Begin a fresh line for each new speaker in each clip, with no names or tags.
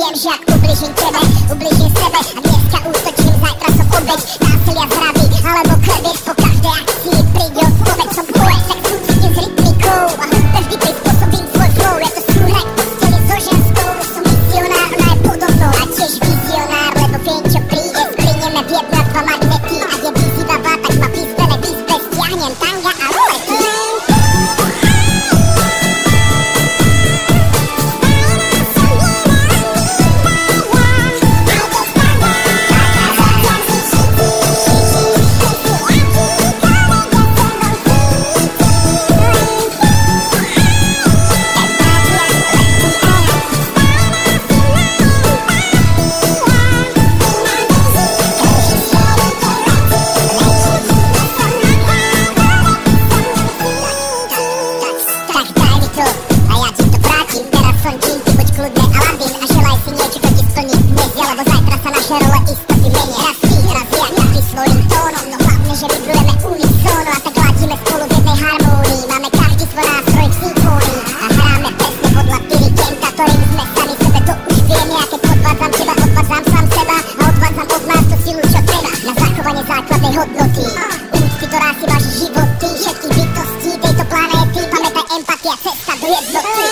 viem, že ak ubližím tebe, ubližím sebe. A dneska útočím, zajtra som obeť násilia zrady alebo klebieš. Po každej akcii príde odpoveď. Som poet, tak súcitím s rytmikou a hudbe vždy prispôsobím svoj flow. Ja to súhraj v posteli so ženskou. Som misionár, ona je podobnou a tiež vizionár, lebo viem, čo príde. Sklinieme v jedna dva magnety. Ak je vyzývavá, tak ma v izbe nebizbe stiahnem tanga a roletím. Role istoty menia. Raz ty, raz ja, každý svojím tónom. No hlavne, že vybrujeme unisóno a tak ladíme spolu v jednej harmónii. Máme každý svoj nástroj v symfónii a hráme presne podľa dirigenta, ktorým sme sami sebe. To už viem, ja keď podvádzam teba, odvádzam sám seba a odvádzam od nás tú silu, čo treba na zachovanie základnej hodnoty. Úcty, ktorá si váži životy všetkých bytostí tejto planéty. Pamätaj, empatia, cesta do jednoty.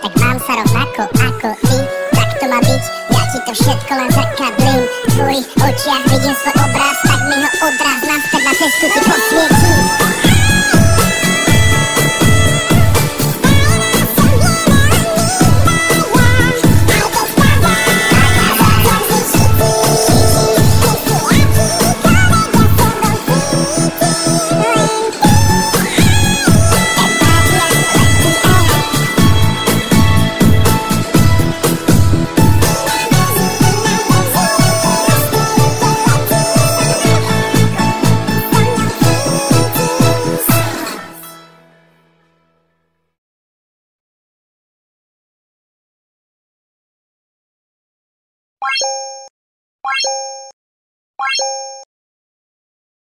Tak mám sa rovnako ako ty, tak to má byť, ja ti to všetko len zrkadlím. V tvojich očiach vidím svoj obraz, tak mi ho odraz naspäť na cestu ti posvietím.